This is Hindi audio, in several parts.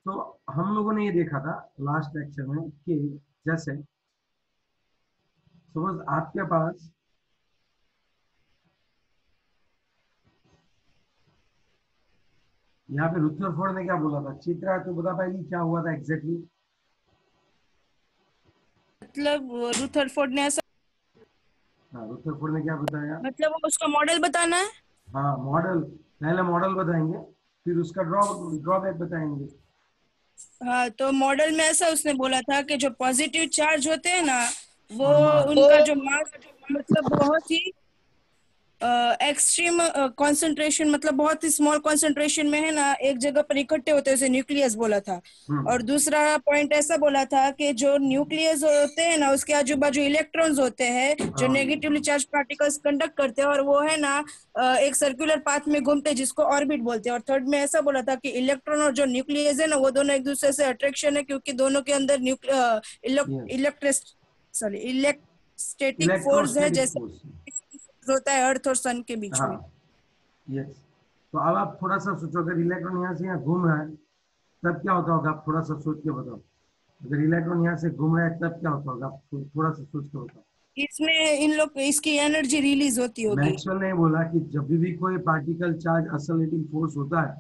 तो हम लोगों ने ये देखा था लास्ट लेक्चर में कि जैसे सपोज आपके पास यहाँ पे रुथरफोर्ड ने क्या बोला था, चित्रा तो बता पाएगी क्या हुआ था एग्जैक्टली? मतलब रुथरफोर्ड ने ऐसा, हाँ, रुथरफोर्ड ने क्या बताया? मतलब वो उसका मॉडल बताना है। हाँ मॉडल, पहले मॉडल बताएंगे फिर उसका ड्रॉबैक बताएंगे। हाँ, तो मॉडल में ऐसा उसने बोला था कि जो पॉजिटिव चार्ज होते हैं ना, वो और मास। उनका जो मास, मतलब बहुत ही एक्सट्रीम कंसंट्रेशन, मतलब बहुत ही स्मॉल कंसंट्रेशन में है ना, एक जगह पर इकट्ठे होते हैं, उसे न्यूक्लियस बोला था। और दूसरा पॉइंट ऐसा बोला था कि जो न्यूक्लियस होते हैं ना, उसके आजू बाजू इलेक्ट्रॉन्स होते हैं जो हाँ नेगेटिवली चार्ज पार्टिकल्स कंडक्ट करते हैं, और वो है ना एक सर्कुलर पाथ में घूमते हैं जिसको ऑर्बिट बोलते हैं। और थर्ड में ऐसा बोला था कि इलेक्ट्रॉन और जो न्यूक्लियस है ना, वो दोनों एक दूसरे से अट्रैक्शन है, क्योंकि दोनों के अंदर yes, electric sorry electrostatic force है, इलेक्ट्रोस्टैटिक जैसे फोर्स। होता है अर्थ और सन के बीच हाँ में। यस। तो अब आप थोड़ा सा सोचो, अगर इलेक्ट्रॉन यहाँ से यहाँ घूम रहा है तब क्या होता होगा, आप थोड़ा सा सोच के बताओ। अगर इलेक्ट्रॉन यहाँ से घूम रहा है तब क्या होता होगा, आप थोड़ा सा सोच के बताओ। इसमें इन लोग इसकी एनर्जी रिलीज होती होगी। मैक्सवेल ने बोला कि जब भी कोई पार्टिकल चार्ज असलेटिंग फोर्स होता है,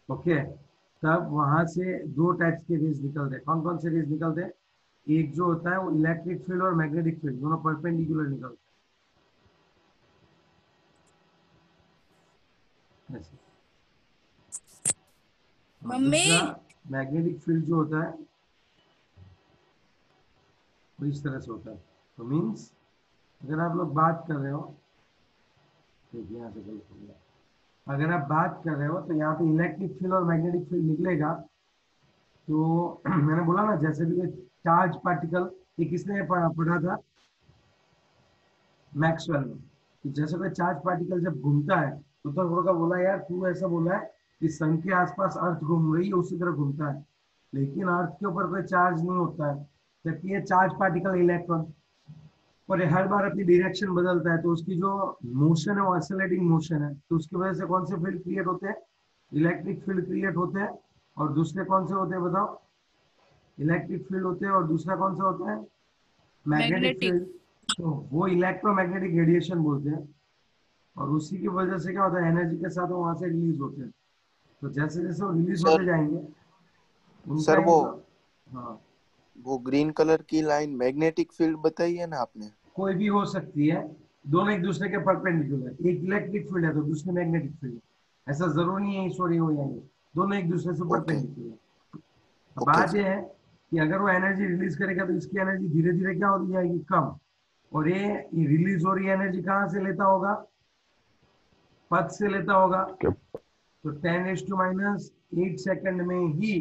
ओके, तब वहां से दो टाइप्स के रेज निकलते हैं। कौन कौन से रेज निकलते हैं? एक जो होता है वो इलेक्ट्रिक फील्ड और मैग्नेटिक फील्ड दोनों परपेंडिकुलर निकलते हैं ऐसे। और मम्मी। दूसरा मैग्नेटिक फील्ड जो होता है वो इस तरह से होता है। तो मीन्स अगर आप लोग बात कर रहे हो, देखिए यहाँ से गलत हो गया, अगर आप बात कर रहे हो तो यहाँ पे इलेक्ट्रिक फील्ड और मैग्नेटिक फील्ड निकलेगा। तो मैंने बोला ना, जैसे भी कोई चार्ज पार्टिकल, ये किसने पढ़ा था? मैक्सवेल ने। कि जैसे कोई चार्ज पार्टिकल जब घूमता है तो थोड़ा का बोला, यार तू ऐसा बोला है कि सन के आसपास अर्थ घूम रही है उसी तरह घूमता है, लेकिन अर्थ के ऊपर कोई चार्ज नहीं होता है, जबकि ये चार्ज पार्टिकल इलेक्ट्रॉन, और ये हर बार अपनी डायरेक्शन बदलता है, तो उसकी जो मोशन है वो एक्सेलरेटिंग मोशन है। तो उसकी वजह से कौन से फील्ड क्रिएट होते हैं? इलेक्ट्रिक फील्ड क्रिएट होते हैं। और दूसरे कौन से होते हैं बताओ? इलेक्ट्रिक फील्ड होते हैं, और दूसरा कौन सा होता है? Magnetic magnetic. फील्ड। तो वो इलेक्ट्रोमैग्नेटिक रेडिएशन बोलते हैं। और उसी की वजह से क्या होता है, एनर्जी के साथ वो वहां से रिलीज होते हैं। तो जैसे जैसे वो रिलीज सर होते जाएंगे उनका सर वो एक, हाँ, ग्रीन कलर की लाइन मैग्नेटिक फील्ड बताई है ना आपने। कोई भी हो सकती है। दोनों एक दूसरे के परपेंडिकुलर, एक इलेक्ट्रिक फील्ड है तो दूसरी मैग्नेटिक फील्ड है, ऐसा जरूरी नहीं है ईश्वरी हो या ये, दोनों एक दूसरे से ओके। परपेंडिकुलर। अब ओके बात सर। यह है कि अगर वो एनर्जी रिलीज करेगा तो इसकी एनर्जी धीरे धीरे क्या होती जाएगी, कम। और ये रिलीज हो रही एनर्जी कहाँ से लेता होगा? पथ से लेता होगा। तो 10⁻⁸ सेकंड में ही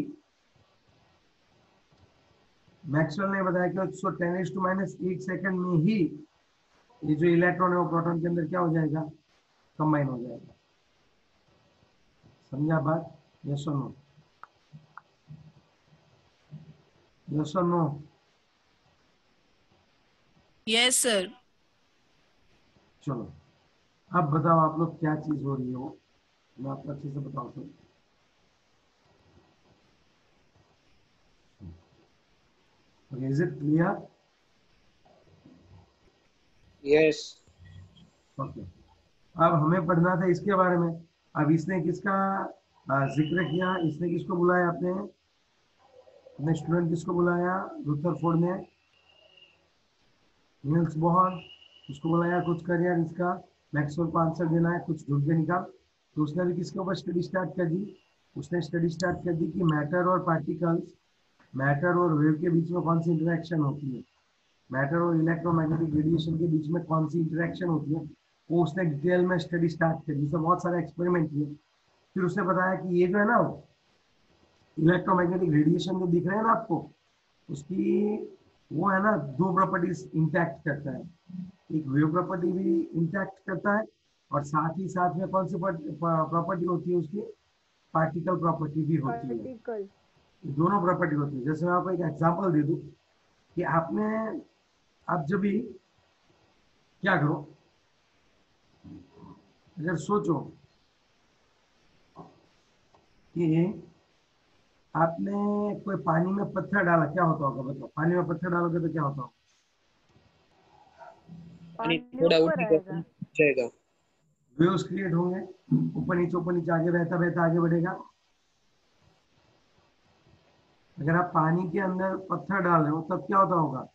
मैक्सवेल ने बताया कि 10⁻⁸ सेकंड में ही ये जो इलेक्ट्रॉन है वो प्रोटॉन के अंदर क्या हो जाएगा, कंबाइन हो जाएगा। समझा बात? यस और नो? यस और नो? Yes sir. चलो, अब बताओ आप लोग क्या चीज हो रही है वो, मैं आपको अच्छे से बताऊं तो। Is it clear? Yes. Okay. अब हमें पढ़ना था इसके बारे में। अब इसने किसका जिक्र किया, इसने किसको बुलाया? अपने स्टूडेंट किसको बुलाया? रुथरफोर्ड ने नील्स बोहर, उसको बुलाया कुछ कर यार इसका, मैक्सवेल को आंसर देना है, कुछ ढूंढ के निकाल। तो उसने भी किसके ऊपर स्टडी स्टार्ट कर दी? उसने स्टडी स्टार्ट कर दी कि मैटर और पार्टिकल्स, मैटर और वेव के बीच में कौन सी इंटरेक्शन होती है, मैटर और इलेक्ट्रोमैग्नेटिक रेडिएशन के बीच में कौन सी इंटरेक्शन होती है, वो उसने डिटेल में स्टडी स्टार्ट करी। उसने बहुत सारे एक्सपेरिमेंट किए। फिर उसने बताया कि ये जो है ना इलेक्ट्रोमैग्नेटिक रेडिएशन जो दिख रहे हैं ना आपको, उसकी वो है ना दो प्रॉपर्टीज इंटैक्ट करता है। एक वेव प्रॉपर्टी भी इंटैक्ट करता है, और साथ ही साथ में कौन सी प्रॉपर्टी होती है उसकी? पार्टिकल प्रॉपर्टी भी होती है। पार्टिकल। दोनों प्रॉपर्टी होती है। जैसे मैं आपको एक एग्जांपल दे दूं कि आप जब भी क्या करो, अगर सोचो कि आपने कोई पानी में पत्थर डाला, क्या होता होगा बताओ? पानी में पत्थर डालोगे तो क्या होता होगा? पानी पानी थोड़ा ऊपर उठेगा, आएगा। जाएगा। वेव्स क्रिएट होंगे, ऊपर नीचे आगे बहता बहता आगे बढ़ेगा। अगर आप पानी के अंदर पत्थर डाल रहे हो तब क्या होता होगा?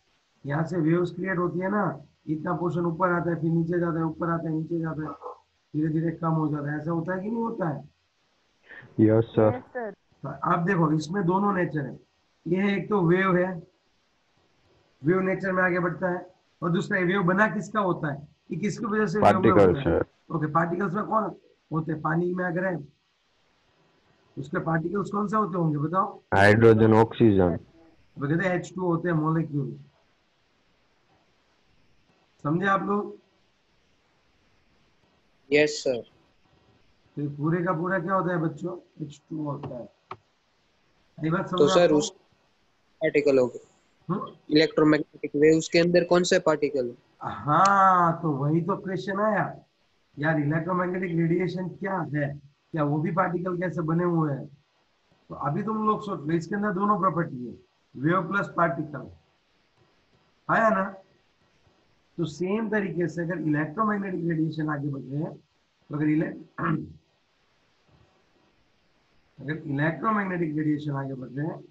यहाँ से वेव्स क्रिएट होती है ना, इतना पोर्शन ऊपर आता है, फिर नीचे जाता है, ऊपर आता है, नीचे जाता है, धीरे धीरे कम हो जाता है। ऐसा होता है कि नहीं होता है? Yes sir. Yes sir. तो आप देखो इसमें दोनों नेचर है। ये एक तो वेव है, वेव नेचर में आगे बढ़ता है, और दूसरा वेव बना किसका होता है, कि किसकी वजह से वेव में पार्टिकल होता है? सर। ओके, पार्टिकल्स में कौन होते हैं? पानी में अगर है उसके पार्टिकल्स कौन से होते होंगे बताओ? Hydrogen, oxygen. वो कहते हैं H2 होते हैं मॉलिक्यूल। समझे आप लोग? Yes sir. तो पूरे का पूरा क्या होता है बच्चों? H2 होता है। ये बात तो समझ सर आपको? उस पार्टिकल हो गए हम्म? इलेक्ट्रोमैग्नेटिक वेव्स के अंदर कौन से पार्टिकल है? हाँ, तो वही तो क्वेश्चन आया यार, इलेक्ट्रोमैग्नेटिक रेडिएशन क्या है, क्या वो भी पार्टिकल कैसे बने हुए हैं? तो अभी तुम लोग सोच लो, इसके अंदर दोनों प्रॉपर्टी है, वेव प्लस पार्टिकल, आया ना? तो सेम तरीके से अगर इलेक्ट्रोमैग्नेटिक रेडिएशन आगे बढ़ रहे हैं, तो अगर इलेक्ट्रोमैग्नेटिक रेडिएशन आगे बढ़ रहे हैं,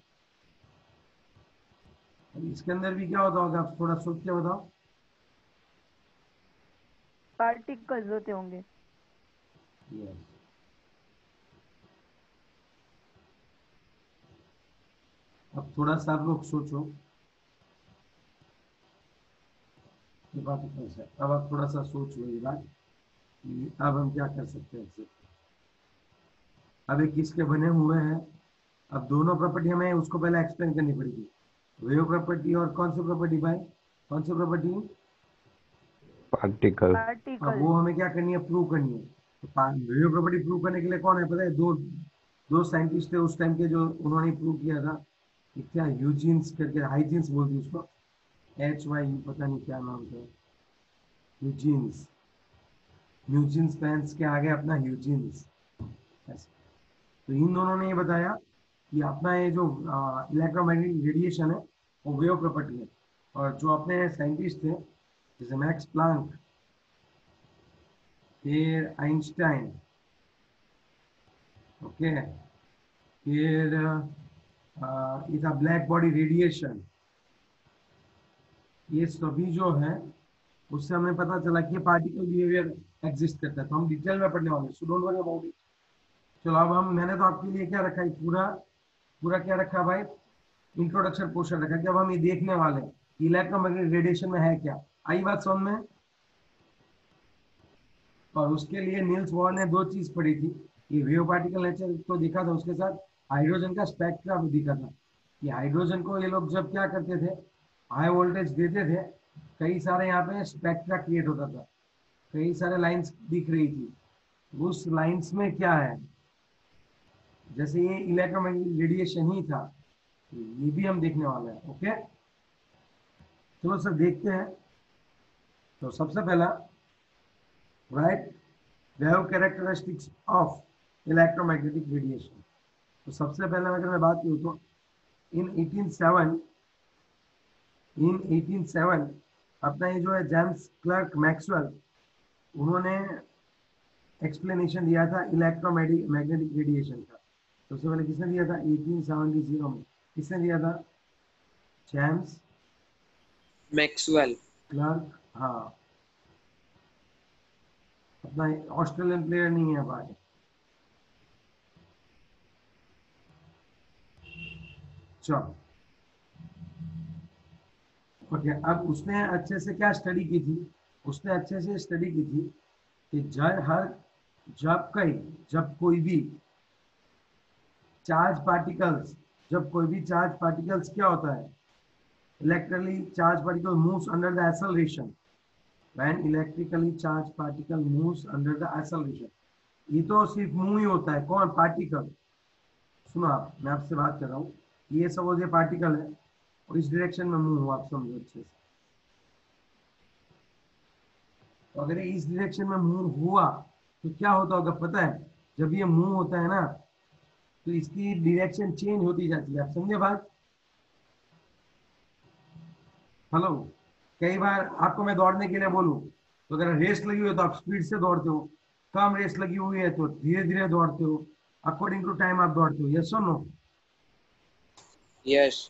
तो इसके अंदर भी क्या होता होगा? आप थोड़ा सोच के बताओ। पार्टिकल्स होते होंगे। Yes. अब थोड़ा सा आप लोग सोचो, ये बात है। अब आप थोड़ा सा सोच लो ये बात, कि अब हम क्या कर सकते हैं इससे। अब ये किसके बने हुए हैं? अब दोनों प्रॉपर्टी हमें उसको पहले एक्सप्लेन करनी पड़ेगी। वेव प्रॉपर्टी और कौन सी प्रॉपर्टी भाई? कौन सी प्रॉपर्टी? पार्टिकल। अब पार्टिकल। वो हमें क्या करनी है? प्रूव करनी है। तो वेव प्रॉपर्टी प्रूव करने के लिए कौन है पता है? दो साइंटिस्ट थे उस टाइम के, जो उन्होंने प्रूव किया था। क्या यूजीन्स करके, हाइजीन्स बोलती है उसको, HY, पता नहीं क्या नाम था, यूजीन्स। यूजीन्स पेंस के आगे अपना यूजीन्स। तो इन दोनों ने ये बताया कि अपना ये जो इलेक्ट्रोमैग्नेटिक रेडिएशन है वो वेव प्रॉपर्टी है। और जो अपने साइंटिस्ट थे जैसे मैक्स प्लांक, फिर आइंस्टाइन, ओके, फिर ये था ब्लैक बॉडी रेडिएशन, ये सभी जो है उससे हमें पता चला कि पार्टिकल बिहेवियर एग्जिस्ट करता है। तो हम डिटेल में पढ़ने वाले, so don't worry about it. चलो अब मैंने तो आपके लिए क्या रखा है, पूरा पूरा क्या रखा भाई? इंट्रोडक्शन पोर्शन रखा कि अब हम ये देखने वाले हैं इलेक्ट्रोमैग्नेटिक रेडिएशन में है क्या। आई बात समझ में? और उसके लिए नील्स बोर ने दो चीज पढ़ी थी, ये वेव पार्टिकल नेचर तो देखा था, उसके साथ हाइड्रोजन का स्पेक्ट्रा भी दिखा था कि हाइड्रोजन को ये लोग जब क्या करते थे, हाई वोल्टेज देते थे, कई सारे यहाँ पे स्पेक्ट्रा क्रिएट होता था, कई सारे लाइंस दिख रही थी। उस लाइंस में क्या है, जैसे ये इलेक्ट्रोमैग्नेटिक रेडिएशन ही था, ये भी हम देखने वाले हैं। ओके, चलो सर देखते हैं। तो सबसे पहला, right, wave characteristics of electromagnetic radiation. तो सबसे पहले अगर मैं बात करूँ तो इन 1807 अपना ये जो है जेम्स क्लर्क मैक्सवेल, उन्होंने एक्सप्लेनेशन दिया था इलेक्ट्रोमैग्नेटिक रेडिएशन का। सबसे पहले किसने दिया था? 1870 में। किसने दिया था? James Maxwell. क्लर्क, हाँ, अपना ऑस्ट्रेलियन प्लेयर नहीं है भाई। चलो ओके, अब उसने अच्छे से क्या स्टडी की थी? उसने अच्छे से स्टडी की थी कि जब कोई भी चार्ज पार्टिकल्स, क्या होता है? Electrically charge particle moves under the acceleration. When electrically charge particle moves under the acceleration, ये तो सिर्फ मूव ही होता है। कौन? पार्टिकल। सुनो आप, मैं आपसे बात कर रहा हूँ, ये सपोज ये पार्टिकल है और इस डायरेक्शन में मूव हुआ, आप समझो अच्छे से। तो अगर ये इस डायरेक्शन में मूव हुआ तो क्या होता होगा पता है? जब ये मूव होता है ना, तो इसकी डायरेक्शन चेंज होती जाती है। आप समझे बात? हेलो, कई बार आपको मैं दौड़ने के लिए बोलूं तो अगर रेस लगी हुई है तो आप स्पीड से दौड़ते हो, कम रेस लगी हुई है तो धीरे धीरे दौड़ते हो, अकॉर्डिंग टू टाइम आप दौड़ते हो। यस और नो? यस।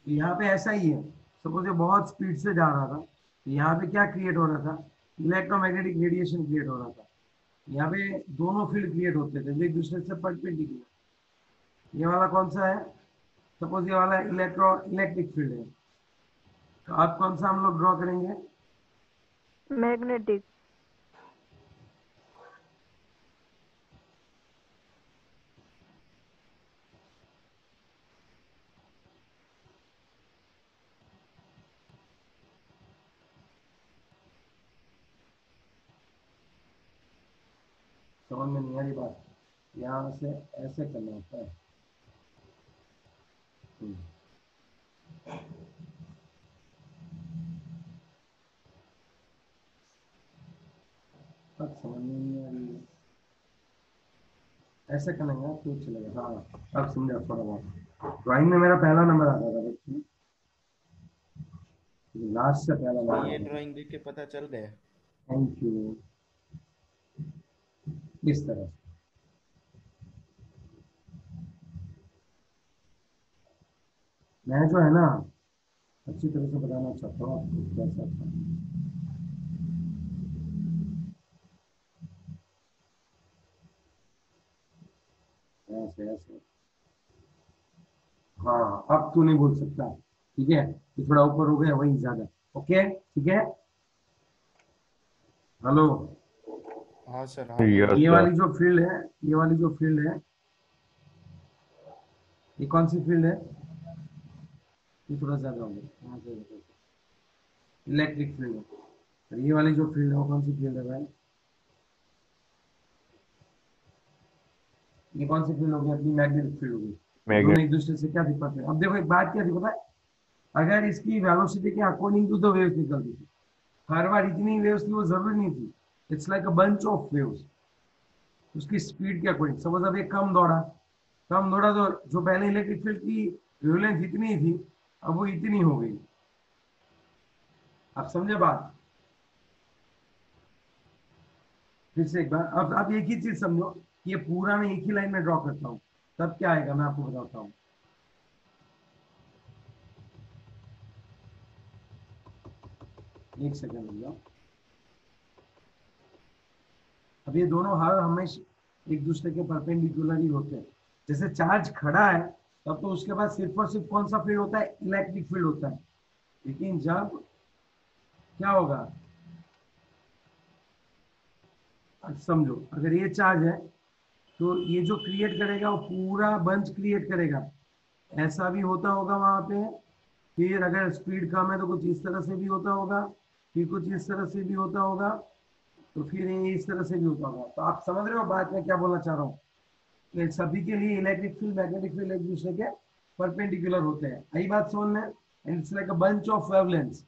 यहाँ पे ऐसा ही है। सपोज ये बहुत स्पीड से जा रहा था, यहाँ पे क्या क्रिएट हो रहा था? इलेक्ट्रोमैग्नेटिक रेडिएशन क्रिएट हो रहा था। यहाँ पे दोनों फील्ड क्रिएट होते थे एक दूसरे से परपेंडिकुलर। ये वाला कौन सा है? सपोज ये वाला इलेक्ट्रिक फील्ड है, तो अब कौन सा हम लोग ड्रॉ करेंगे? मैग्नेटिक। समझ में नहीं आ रही बात? यहाँ से ऐसे करना होता है। अब समझ में नहीं आ रही है, ऐसे करेंगे तो चलेगा। हाँ, अब समझा थोड़ा बहुत। ड्राइंग में मेरा पहला नंबर आता था बच्चे, लास्ट से पहला नंबर। ये ड्राइंग देख के पता चल गया। Thank you. इस तरह मैं जो है ना अच्छी तरह से बताना चाहता हूँ आपको कैसा था। ऐसे ऐसे। हाँ, अब तू नहीं बोल सकता, ठीक है? ये थोड़ा ऊपर हो गया, वही ज्यादा। ओके, ठीक है। हेलो, हाँ सर। Yes, ये sir. वाली जो फील्ड है, ये वाली जो फील्ड है, ये कौन सी फील्ड है? ये थोड़ा ज्यादा हो गया, यहाँ से इलेक्ट्रिक फील्ड है। और ये वाली जो फील्ड है वो कौन सी फील्ड है भाई? ये कौन सी फील्ड होगी? अपनी मैग्नेटिक फील्ड होगी। दोनों एक दूसरे से क्या दिक्कत है? अब देखो एक बात क्या थी पता है, अगर इसकी वेलोसिटी के अकॉर्डिंग टू द वेव्स निकलती थी, हर बार इतनी वेव्स थी वो जरूरी नहीं थी। It's like a bunch of waves, उसकी स्पीड के अकॉर्डिंग। सपोज अब ये कम दौड़ा तो जो पहले इलेक्ट्रिक फील्ड की वेवलेंथ इतनी थी, अब वो इतनी हो गई। आप समझे बात? फिर से एक बार, अब आप एक ही चीज समझो, ये पूरा मैं एक ही लाइन में ड्रॉ करता हूँ, तब क्या आएगा मैं आपको बताता हूँ। एक सेकंड रुक जाओ। अब ये दोनों हर हमेशा एक दूसरे के परपेंडिकुलर ही होते हैं। जैसे चार्ज खड़ा है तब तो उसके बाद सिर्फ और सिर्फ कौन सा फील्ड होता है? इलेक्ट्रिक फील्ड होता है। लेकिन जब क्या होगा, समझो, अगर ये चार्ज है तो ये जो क्रिएट करेगा वो पूरा बंच क्रिएट करेगा। ऐसा भी होता होगा वहां पे। फिर अगर स्पीड कम है तो कुछ इस तरह से भी होता होगा, फिर कुछ इस तरह से भी होता होगा, तो फिर ये इस तरह से भी होता होगा। तो आप समझ रहे हो बात में क्या बोलना चाह रहा हूँ? कि सभी के लिए इलेक्ट्रिक फील्ड मैग्नेटिक फील्ड एक दूसरे के परपेंडिकुलर होते हैं। आई बात समझ में? And it's like a bunch of wavelengths.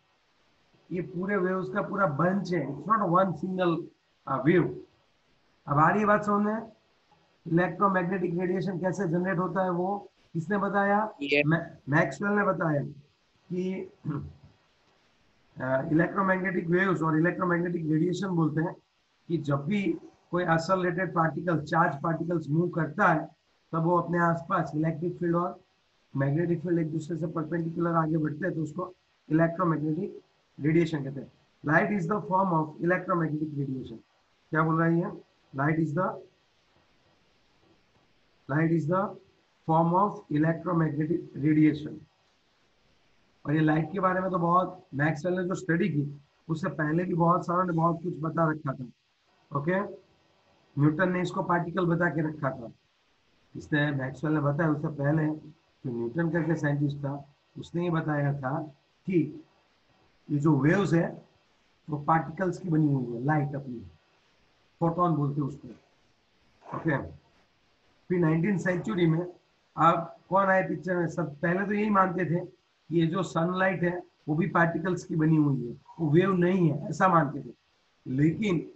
ये पूरे वेव्स का पूरा बंच है, it's not one single wave. अब आ रही है बात समझ में? इलेक्ट्रोमैग्नेटिक रेडिएशन कैसे जनरेट होता है वो किसने बताया? मैक्सवेल ने बताया कि इलेक्ट्रोमैग्नेटिक वेव्स और इलेक्ट्रोमैग्नेटिक रेडिएशन बोलते हैं कि जब भी कोई accelerated particle, charge particles move करता है, तब वो अपने आसपास इलेक्ट्रिक फील्ड और मैग्नेटिक फील्ड एक दूसरे से परपेंडिकुलर आगे बढ़ते हैं, तो उसको इलेक्ट्रोमैग्नेटिक रेडिएशन कहते हैं। Light is the form of electromagnetic radiation. क्या बोल रही है? Light is the form of electromagnetic radiation. और ये लाइट के बारे में तो बहुत मैक्सवेल ने जो स्टडी की उससे पहले भी बहुत सारों ने बहुत कुछ बता रखा था। ओके, न्यूटन ने इसको पार्टिकल बता के रखा था, इसने मैक्सवेल ने बताया। उससे पहले जो न्यूटन करके साइंटिस्ट था उसने ये बताया था कि ये जो वेव्स है वो पार्टिकल्स की बनी हुई है, लाइट अपनी, फोटोन बोलते हैं उसको। ओके, फिर 19वीं सेंचुरी में आप कौन आए पिक्चर में? सब पहले तो यही मानते थे कि ये जो सनलाइट है वो भी पार्टिकल्स की बनी हुई है, वो वेव नहीं है, ऐसा मानते थे। लेकिन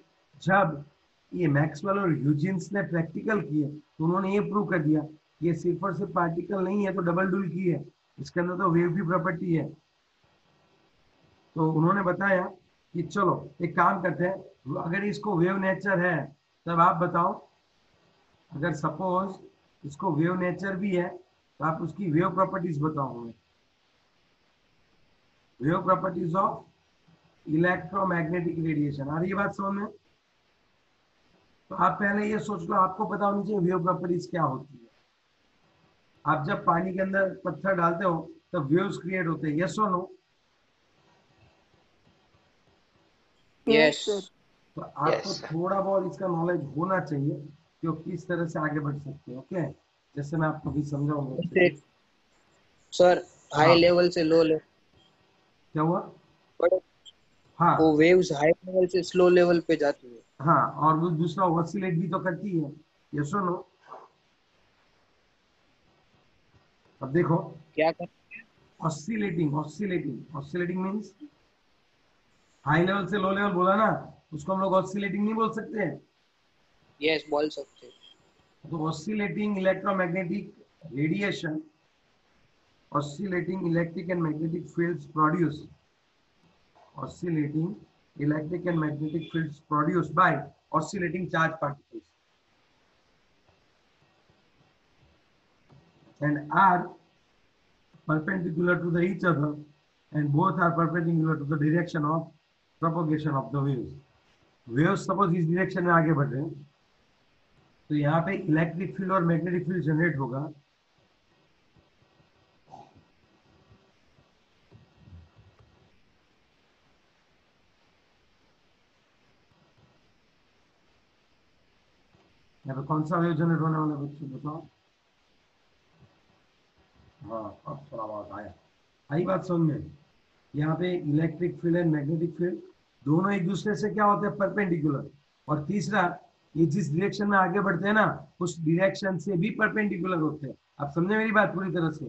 जब ये मैक्सवेल और ह्यूजेंस ने प्रैक्टिकल किए तो उन्होंने ये प्रूव कर दिया ये सिर्फ और सिर्फ पार्टिकल नहीं है, तो डबल डुल की है, इसके अंदर तो वेव की प्रॉपर्टी है। तो उन्होंने बताया कि चलो एक काम करते हैं, अगर इसको वेव नेचर है तब आप बताओ, अगर सपोज इसको वेव नेचर भी है तो आप उसकी वेव प्रॉपर्टीज बताओ हमें। Wave properties of electromagnetic radiation, आ रही है बात समझ में? तो आप पहले ये सोच लो, आपको पता होनी चाहिए वेव प्रॉपर्टीज क्या होती है। आप जब पानी के अंदर पत्थर डालते हो तो वेव्स क्रिएट होते हैं, यस और नो? यस। तो आपको थोड़ा बहुत इसका नॉलेज होना चाहिए कि वो किस तरह से आगे बढ़ सकते हैं। ओके, जैसे मैं आपको भी समझाऊंगा। सर हाई लेवल से लो लेवल, क्या हुआ? बट हाँ वो वेव्स हाई लेवल से स्लो लेवल पे जाती है। हाँ, और वो दूसरा ऑसिलेट भी तो करती है, यस और नो? अब देखो, क्या कर? Oscillating oscillating oscillating means high level से लो लेवल बोला ना, उसको हम लोग ऑसिलेटिंग नहीं बोल सकते। यस बोल सकते। तो oscillating electromagnetic radiation, oscillating electric and magnetic fields produced, oscillating electric and magnetic fields produced by oscillating charge particles and are perpendicular to the each other, and both are perpendicular to the direction of propagation of the waves. Waves suppose इस direction में आगे बढ़ रहे हैं, तो यहाँ पे इलेक्ट्रिक फील्ड और मैग्नेटिक फील्ड जनरेट होगा। यहाँ पे कौन सा वेव जनरेट होने वाला है बच्चों बताओ? हाँ, अब थोड़ा बहुत आया, आई बात समझ में? यहाँ पे electric field and magnetic field दोनों एक दूसरे से क्या होते हैं? परपेंडिकुलर। और तीसरा, ये जिस डायरेक्शन में आगे बढ़ते हैं ना, उस डायरेक्शन से भी परपेंडिकुलर होते हैं। आप समझे मेरी बात पूरी तरह से?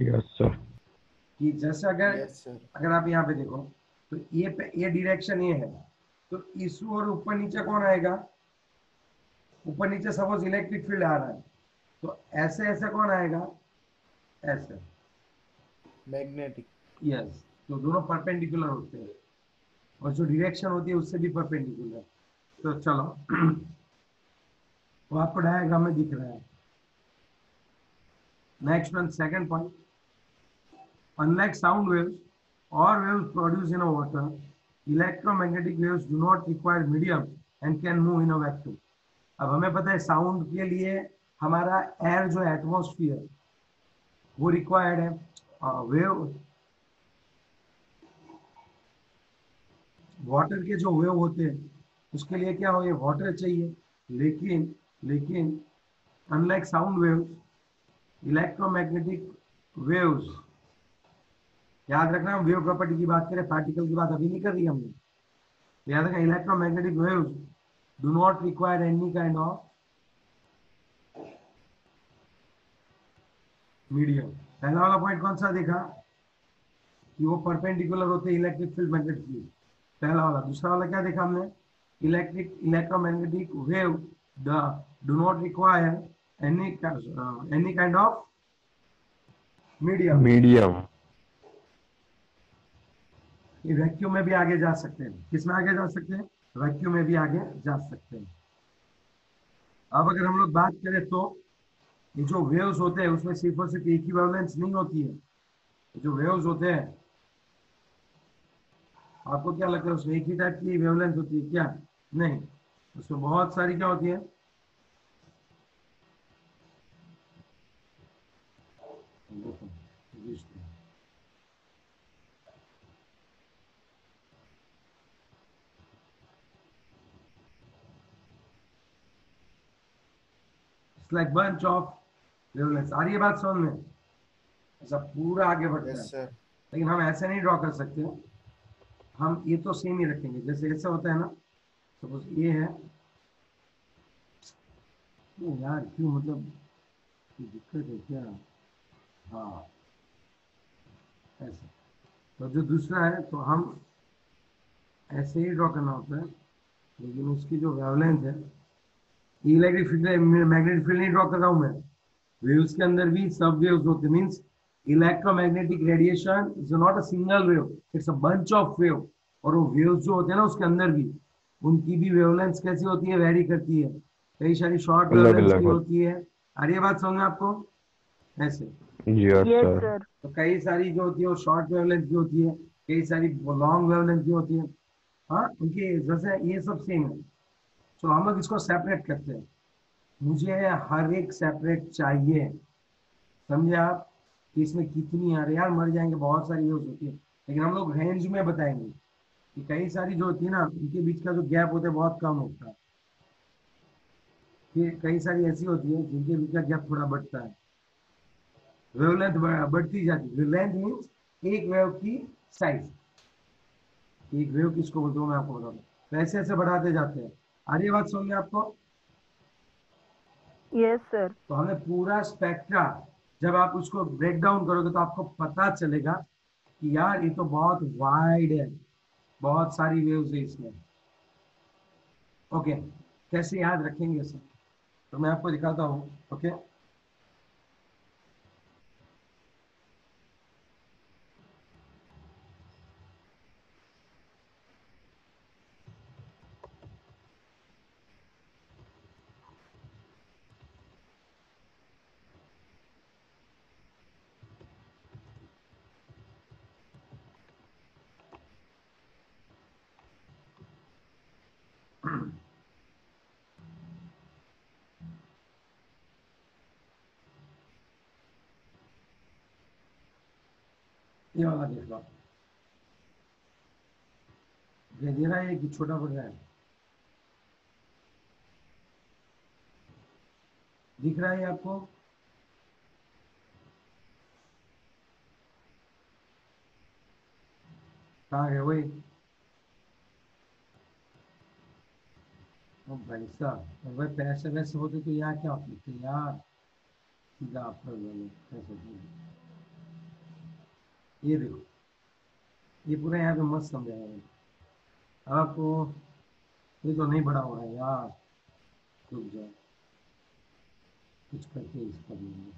Yes sir. कि जैसे अगर यस सर। अगर आप यहाँ पे देखो तो ये डायरेक्शन ये है, तो इस और ऊपर नीचे कौन आएगा? ऊपर नीचे सपोज इलेक्ट्रिक फील्ड आ रहा है, तो ऐसे ऐसे कौन आएगा? ऐसे मैग्नेटिक। यस। तो दोनों परपेंडिकुलर होते हैं और जो डायरेक्शन होती है उससे भी परपेंडिकुलर। तो चलो वो आपको डायग्राम में दिख रहा है। Next one, second point, unlike sound waves और waves produce in a water, electromagnetic waves do not require medium and can move in a vacuum. अब हमें पता है साउंड के लिए हमारा एयर जो एटमॉस्फेयर वो रिक्वायर्ड है, वेव वाटर के जो वेव होते हैं उसके लिए क्या हो, ये वाटर चाहिए। लेकिन लेकिन unlike sound waves, electromagnetic waves, याद रखना हम वेव प्रॉपर्टी की बात करें, पार्टिकल की बात अभी नहीं कर रही हमने। याद रखना, electromagnetic waves do not require any kind of medium. पहला वाला पॉइंट कौन सा देखा कि वो परपेंडिकुलर होते हैं इलेक्ट्रिक फील्ड मैग्नेटिक फील्ड, पहला वाला। दूसरा वाला क्या देखा हमने? Electromagnetic wave do not require any kind of medium. ये वैक्यूम में भी आगे जा सकते हैं। किसमें आगे जा सकते हैं? वैक्यूम में भी आगे जा सकते हैं। अब अगर हम लोग बात करें तो ये जो वेव्स होते हैं उसमें सिर्फ और सिर्फ एक ही वेवलेंथ नहीं होती है। जो वेव्स होते हैं, आपको क्या लगता है उसमें एक ही टाइप की वेवलेंथ होती है क्या? नहीं, उसमें बहुत सारी क्या होती है? Like bunch of wavelength. आ रही है बात समझ में? ऐसा पूरा आगे बढ़ता है। Yes sir. लेकिन हम ऐसे नहीं ड्रॉ कर सकते, हम ये तो सेम ही रखेंगे। जैसे ऐसा होता है ना, सपोज ये है, यार क्यों, मतलब दिक्कत है क्या? हाँ ऐसे। तो जो दूसरा है तो हम ऐसे ही ड्रॉ करना होता है, लेकिन उसकी जो वेवलेंथ है इलेक्ट्रिक फील्ड मैग्नेटिक फील्ड नहीं ड्रॉ कर रहा हूं मैं, वेव्स के अंदर भी सब वेव्स होते, means electromagnetic radiation is not a single wave, it's a bunch of wave. और वो वेव्स जो होते हैं ना उसके अंदर भी, उनकी भी वेवलेंथ कैसी होती है, वेरी करती है। कई सारी शॉर्ट अलग वेवलेंथ की अलग होती है। अरे ये बात समझ में आपको? ऐसे यस यस सर। सर। तो कई सारी जो होती है वो शॉर्ट वेवलेंथ की होती है, कई सारी लॉन्ग वेवलेंथ की होती है। हाँ, उनकी जैसे ये सब सेम है। तो हम लोग इसको सेपरेट करते हैं। मुझे हर एक सेपरेट चाहिए, समझे आप? कि इसमें कितनी आ रही है यार, मर जाएंगे, बहुत सारी वेव्स होती है। लेकिन हम लोग रेंज में बताएंगे कि कई सारी जो होती है ना उनके बीच का जो गैप होता है बहुत कम होता है, फिर कई सारी ऐसी होती है जिनके बीच का गैप थोड़ा बढ़ता है, वेवलेंथ बढ़ती जाती है। लेंथ मीन्स एक वेव की साइज, एक वेव किसको बोलते हो मैं आपको बता दूं। तो ऐसे ऐसे बढ़ाते जाते हैं। आ रही है बात समझ में आपको? Yes sir. तो हमें पूरा स्पेक्ट्रा, जब आप उसको ब्रेक डाउन करोगे तो आपको पता चलेगा कि यार ये तो बहुत वाइड है, बहुत सारी वेव्स है इसमें। ओके, कैसे याद रखेंगे सर? तो मैं आपको दिखाता हूँ। ओके, ये वाला देख लो, दे रहा है कि छोटा पड़ रहा है, दिख रहा है आपको? कहाँ है वही? ओ भाई साहब, अगर पैसे वैसे होते तो यहाँ क्या आप लिखते यार, सीधा आप कर लो ऐसे। ये देखो, ये पूरा यहाँ पे मस्त समझाया आपको। ये तो नहीं बड़ा हो रहा है यार, रुक जाओ, कुछ करके इसका भी।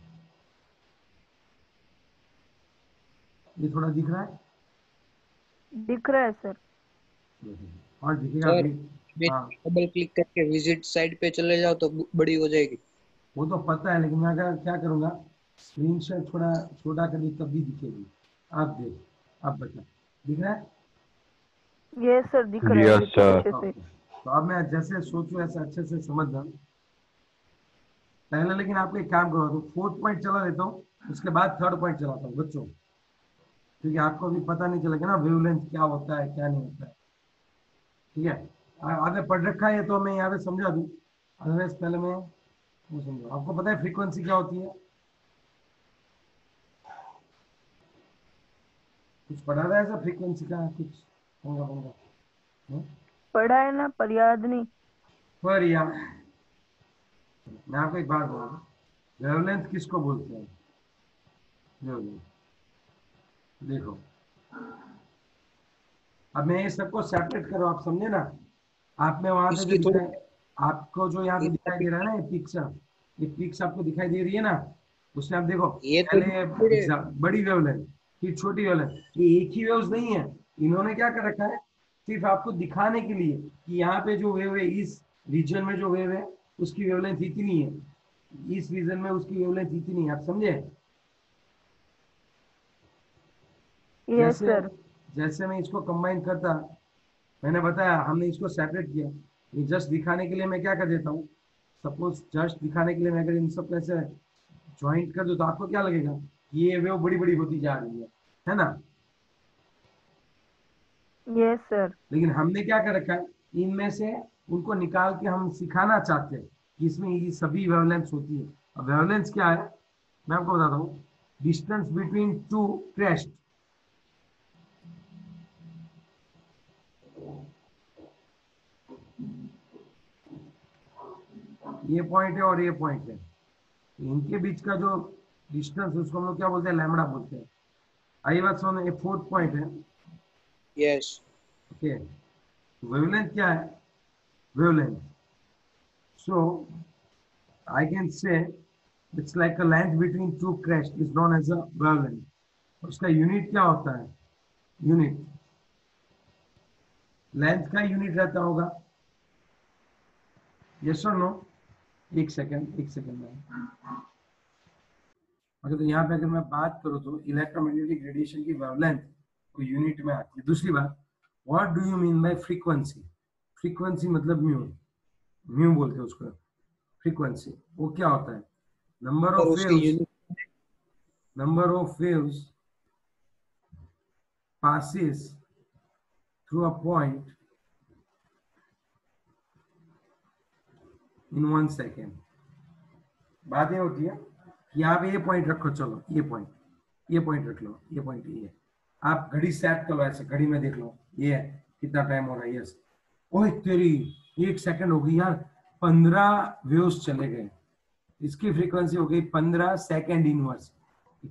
ये थोड़ा दिख रहा है, दिख रहा है सर। और दिखेगा सर भी। हाँ, डबल क्लिक करके विजिट साइड पे चले जाओ तो बड़ी हो जाएगी। वो तो पता है, लेकिन मैं अगर क्या करूंगा, स्क्रीन शॉट थोड़ा छोटा कर दी तब भी दिखेगी। आप देख, आप बता, दिख रहा है? यस सर, दिख रहा है यस बिल्कुल सर। अच्छे से। ओके, तो अब मैं जैसे सोचूं ऐसा अच्छे से समझना पहले। लेकिन आपको एक काम करो, तो फोर्थ पॉइंट चला लेता हूँ, उसके बाद थर्ड पॉइंट चलाता हूँ बच्चों, क्योंकि आपको भी पता नहीं चलेगा ना वेवलेंथ क्या होता है क्या नहीं होता है। ठीक है, आगे पढ़ रखा है तो मैं यहाँ पे समझा दूँ, अदरवाइज पहले मैं वो समझो। आपको पता है फ्रीक्वेंसी क्या होती है? कुछ पढ़ा रहा है ऐसा फ्रीक्वेंसी का कुछ होगा होगा? हम्म? पढ़ा है ना, पर याद नहीं। पर यार मैं आपको एक बात बोल रहा हूँ, वेवलेंथ किसको बोलते हैं? वेवलेंथ, देखो, अब मैं ये सबको सेपरेट करो, आप समझे ना? आप में वहां पे जो इसकी थोड़ी दिखाई, आपको जो यहाँ पे दिखाई दे रहा है ना, ये पिक्स आपको दिखाई दे रही है ना, उसमें आप देखो, ये तो पहले बड़ी वेवलेंथ, फिर छोटी वेवलेंथ, ये एक ही वेव्स नहीं है। इन्होंने क्या कर रखा है, सिर्फ आपको दिखाने के लिए कि यहाँ पे जो वेव है, इस रीजन में जो वेव है उसकी वेवलेंथ इतनी है, इस रीजन में उसकी वेवलेंथ इतनी है। आप समझे? यस जैसे सर। जैसे मैं इसको कंबाइन करता, मैंने बताया हमने इसको सेपरेट किया, ये जस्ट दिखाने के लिए मैं क्या कर देता हूँ, सपोज जस्ट दिखाने के लिए मैं अगर इन सब ऐसे ज्वाइंट कर दूं तो आपको क्या लगेगा कि ये वेव बड़ी बड़ी होती जा रही है ना? Yes sir. लेकिन हमने क्या कर रखा है, इनमें से उनको निकाल के हम सिखाना चाहते हैं कि इसमें ये सभी वेवलेंथ होती है। अब वेवलेंथ क्या है मैं आपको बताता हूँ, डिस्टेंस बिटवीन टू क्रेस्ट। ये पॉइंट है और ये पॉइंट है, इनके बीच का जो डिस्टेंस उसको हम लोग क्या बोलते हैं, लैम्बडा बोलते हैं। आई बात समझ में? ये फोर्थ पॉइंट है। यस। ओके, वेवलेंथ क्या है? Wavelength So I can say it's like a length between two crests is known as a wavelength. उसका यूनिट क्या होता है? यूनिट लेंथ का यूनिट रहता होगा. यस और नो? एक सेकंड में. अगर तो यहाँ पे अगर मैं बात करूँ तो इलेक्ट्रोमैग्नेटिक रेडिएशन की वेवलेंथ को यूनिट में आती है. दूसरी बात, what do you mean by frequency? Frequency मतलब म्यू बोलते हैं उसको. फ्रीक्वेंसी वो क्या होता है? Number of waves passes through a point in 1 second. बात ये होती है कि आप ये पॉइंट रखो, चलो ये पॉइंट रख लो, ये पॉइंट ये. आप घड़ी सेट करो ऐसे, घड़ी में देख लो ये है कितना टाइम हो रहा है. यस, ओए तेरी 1 सेकंड हो गई यार, 15 वेव्स चले गए. इसकी फ्रीक्वेंसी हो गई 15 सेकंड इनवर्स.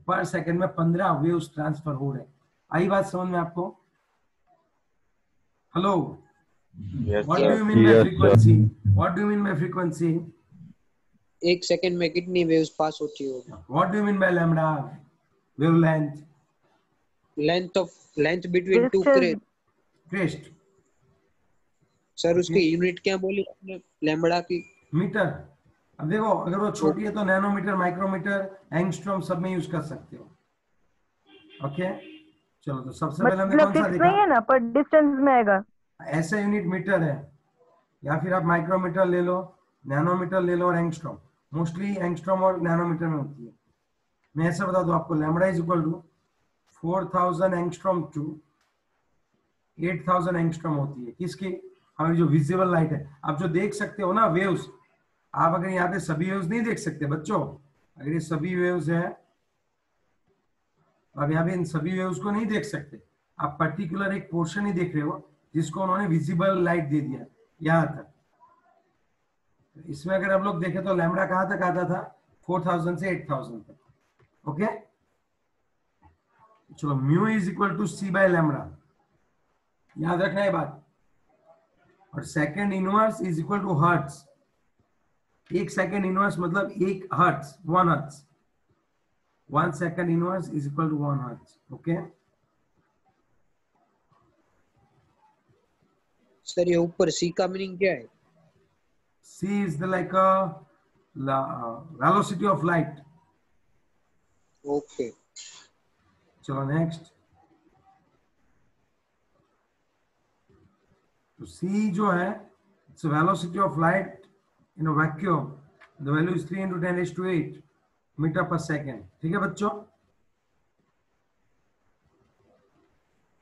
पर सेकंड में 15 वेव्स ट्रांसफर हो रहे हैं. आई बात समझ में आपको? Hello, what do you mean by frequency? What do you mean by frequency? 1 second में कितनी वेव्स पास होती होगी? What do you mean by lambda? Wavelength. Length between two crest. Sir उसकी यूनिट क्या बोली आपने लैम्बडा की? मीटर. अब देखो, अगर वो छोटी है तो नैनोमीटर, माइक्रोमीटर, एंगस्ट्रॉम सब में यूज कर सकते हो. ओके, चलो तो सबसे पहले हमने कौन सा देखा? नहीं है ना, पर डिस्टेंस में आएगा. ऐसा यूनिट मीटर है, या फिर आप माइक्रोमीटर ले लो, नैनोमीटर ले लो और एंगस्ट्रॉम. मोस्टली एंगस्ट्रॉम और नैनोमीटर में होती है. मैं ऐसा बता दूं आपको, lambda is equal to 4000 angstrom to 8000 angstrom होती है. किसकी? हमारी जो विजिबल लाइट है, आप जो देख सकते हो ना वेव्स. आप अगर यहाँ पे सभी वेव्स नहीं देख सकते बच्चों, अगर ये सभी वेव्स है, अब यहाँ पे इन सभी वेव्स को नहीं देख सकते. आप पर्टिकुलर एक पोर्शन ही देख रहे हो जिसको उन्होंने विजिबल लाइट दे दिया यहाँ तक. इसमें अगर आप लोग देखें तो लैम्बडा कहाँ तक आता था? 4000 से 8000 तक. ओके, चलो mu is equal to C by lambda, याद रखना है बात. और second inverse is equal to hertz. 1 second inverse मतलब 1 hertz, 1 hertz. 1 second inverse is equal to 1 hertz. Okay. Sir ये ऊपर C का मीनिंग क्या है? C is the like a velocity of light. Okay. चलो next. तो C जो है, it's a velocity of light in a vacuum. The value is 3 into 10 raised to 8 metre पर सेकेंड. ठीक है बच्चों?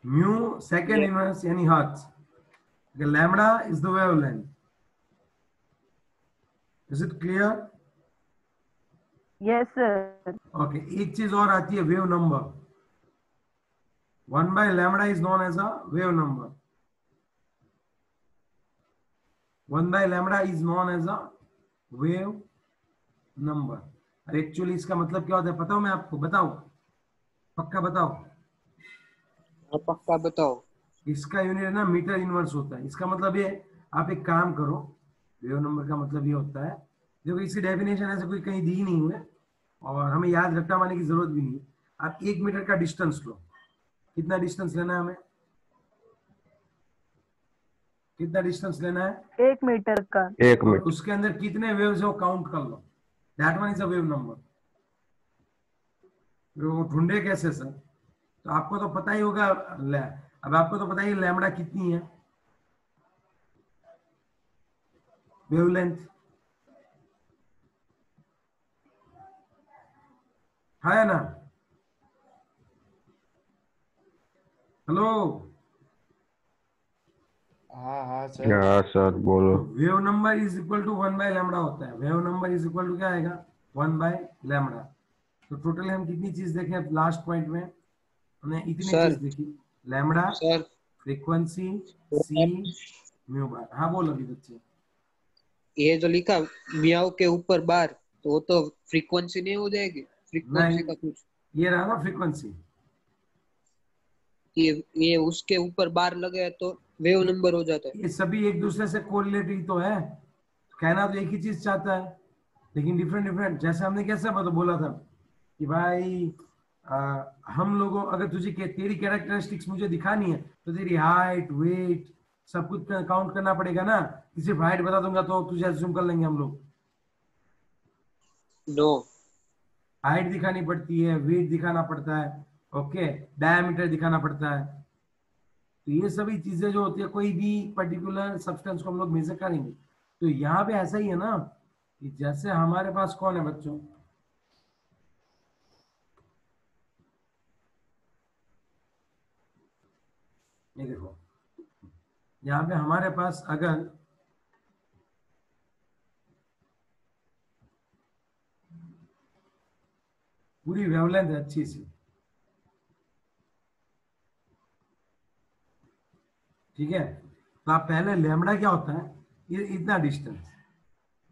म्यू सेकेंड इनवर्स यानी hertz. Lambda is the wavelength. Is it clear? Yes sir. Okay, एक चीज और आती है, wave number. 1 by lambda is known as a wave number. 1 by lambda is known as a wave number. और एक्चुअली इसका मतलब क्या होता है पता हो? मैं आपको बताऊं? पक्का बताओ? पक्का बताओ. इसका यूनिट है ना मीटर इनवर्स होता है. इसका मतलब ये, आप एक काम करो, वेव नंबर का मतलब ये होता है, देखो इसकी डेफिनेशन ऐसे कोई कहीं दी नहीं हुई और हमें याद रट्टा मारने की जरूरत भी नहीं है. आप 1 मीटर का डिस्टेंस लो. कितना डिस्टेंस लेना है हमें? कितना डिस्टेंस लेना है? 1 मीटर का. 1 मीटर. उसके अंदर कितने वेव्स है वो काउंट कर लो. That one is a wave number. वो ढूंढे कैसे सर? तो आपको तो पता ही होगा. अब आपको तो पता ही लैम्बडा कितनी है, वेवलेंथ है ना? हेलो. हाँ सर. हाँ सर बोलो. Wave number is equal to 1 by lambda होता है. Wave number is equal to क्या आएगा? 1 बाय लैम्बडा. तो टोटल हम कितनी चीज देखे लास्ट पॉइंट में? हमने इतनी चीज देखी. लैम्बडा, फ्रीक्वेंसी, सी, म्यू बार. हाँ बोलो अभी बच्चे. ये जो लिखा म्याओ के ऊपर बार, तो वो तो फ्रीक्वेंसी नहीं हो जाएगी? फ्रीक्वेंसी का कुछ ये रहा ना फ्रीक्वेंसी. ये उसके ऊपर बार लगे तो वेव नंबर हो जाता है. ये सभी एक दूसरे से कोरिलेटिव तो है. कहना तो एक ही चीज चाहता है लेकिन डिफरेंट डिफरेंट। जैसे हमने कैसा बोला था कि भाई हम लोगों, अगर तुझे तेरी कैरेक्टरिस्टिक्स मुझे दिखानी है तो तेरी हाइट वेट सब कुछ काउंट करना पड़ेगा ना। सिर्फ हाइट बता दूंगा तो तुझे अज्यूम कर लेंगे हम लोग। नो, हाइट दिखानी पड़ती है, वेट दिखाना पड़ता है, ओके, डायमीटर दिखाना पड़ता है। तो ये सभी चीजें जो होती है कोई भी पर्टिकुलर सब्सटेंस को हम लोग मेजर करेंगे। तो यहाँ पे ऐसा ही है ना कि जैसे हमारे पास कौन है बच्चों, ये देखो यहाँ पे हमारे पास अगर पूरी वेवलेंथ है अच्छी सी, ठीक है, तो आप पहले लैम्बडा क्या होता है, ये इतना डिस्टेंस,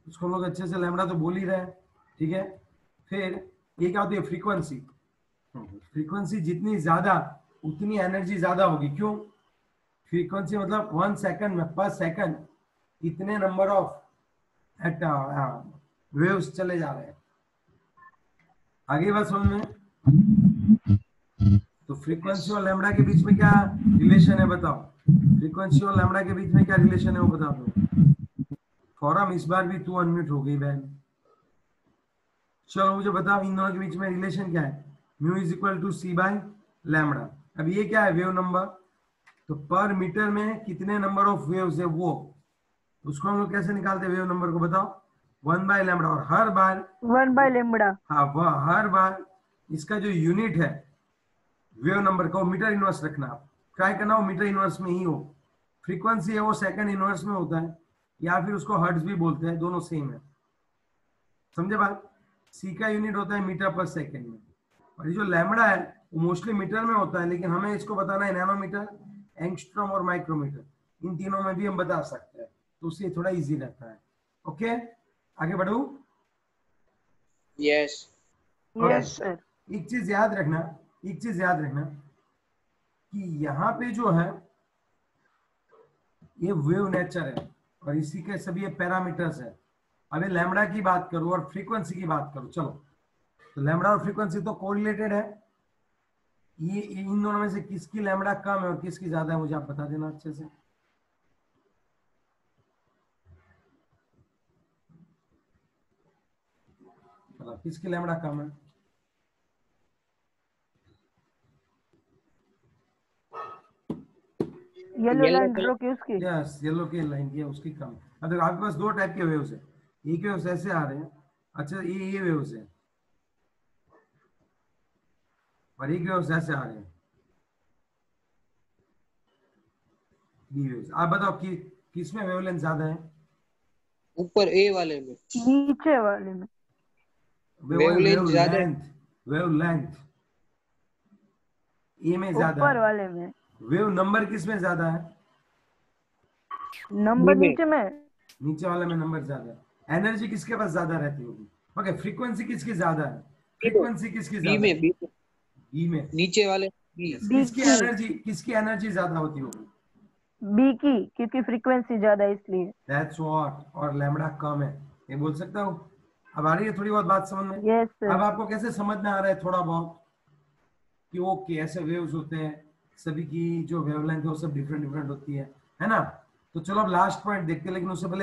उसको हम लोग अच्छे से लैम्बडा तो बोल ही रहे हैं, ठीक है। फिर ये क्या होती है, फ्रीक्वेंसी। फ्रीक्वेंसी जितनी ज्यादा उतनी एनर्जी ज्यादा होगी। क्यों? फ्रीक्वेंसी मतलब 1 सेकंड में पर सेकंड इतने नंबर ऑफ वेव्स चले जा रहे हैं। आगे बात समझ में? तो फ्रीक्वेंसी और लैम्बडा के बीच में क्या रिलेशन है बताओ? फ्रीक्वेंसी और लैम्बडा के बीच में क्या रिलेशन है वो बता दो। फॉरम इस बार भी तू अनम्यूट हो गई बहन। चलो मुझे बताओ इन दोनों के बीच में रिलेशन क्या है? Mu is equal to C by lambda. अब ये क्या है? Wave number. तो पर मीटर में कितने नंबर ऑफ वेव्स है वो, उसको हम लोग कैसे निकालते हैं वेव नंबर को बताओ? 1 बाय लैम्बडा। और हर बार 1 बाय लैम्बडा। हाँ, वह हर बार इसका जो यूनिट है वेव नंबर का वो मीटर इनवर्स रखना। आप ट्राई करना वो मीटर इनवर्स में ही हो। फ्रीक्वेंसी है वो सेकंड इनवर्स में होता है, या फिर उसको हर्ट्ज भी बोलते हैं, दोनों सेम है। समझे बात? सी का यूनिट होता है मीटर पर सेकंड में, और ये जो लैम्बडा है वो मोस्टली मीटर में होता है, लेकिन हमें इसको बताना है नैनोमीटर, एंगस्ट्रॉम और माइक्रोमीटर। इन तीनों में भी हम बता सकते हैं, तो उससे थोड़ा इजी रहता है। ओके, आगे बढ़ू? Yes yes sir. एक चीज याद रखना, एक चीज याद रखना कि यहाँ पे जो है ये वेव नेचर है और इसी के सभी पैरामीटर्स है। अभी लैम्बडा की बात करूं और फ्रीक्वेंसी की बात करूं, चलो तो लैम्बडा और फ्रीक्वेंसी तो कोरिलेटेड है। ये इन दोनों में से किसकी लैम्बडा कम है और किसकी ज्यादा है मुझे आप बता देना अच्छे से। किसकी लैम्बडा कम है? येलो लाइन ड्रॉ की उसकी। यस, येलो की लाइन की है उसकी कम। अब देखो आपके पास दो टाइप के वेव्स है, एक वेव्स ऐसे आ रहे हैं, अच्छा ये वेव्स है, और एक वेव्स ऐसे आ रहे हैं, बी वेव्स। आप बताओ कि किसमें वेवलेंथ ज्यादा है? ऊपर ए वाले में, नीचे वाले में। वेवलेंथ ज्यादा है। वेवलेंथ ए में ज्यादा ऊपर है। वाले में। वेव नंबर किसमें ज्यादा है? नंबर बी में। नीचे में। नीचे वाले में नंबर ज्यादा है। एनर्जी किसके पास ज्यादा रहती होगी? ओके, फ्रीक्वेंसी किसकी ज्यादा है? फ्रीक्वेंसी किसकी बी ज्यादा में, है? बी में, बी में। नीचे वाले बी। Yes, बी किसकी एनर्जी ज्यादा होती होगी? बी की, क्योंकि फ्रीक्वेंसी ज्यादा है इसलिए। That's what. और लैम्बडा कम है, ये बोल सकता हूँ। अब आ रही है थोड़ी बहुत बात समझ में? यस अब सर। आपको कैसे समझ में आ रहा है थोड़ा बहुत कि वो कैसे वेव्स होते हैं, सभी की जो वेवलेंथ है वो सब डिफरेंट डिफरेंट होती है ना? तो चलो अब लास्ट पॉइंट देखते हैं, लेकिन उससे पहले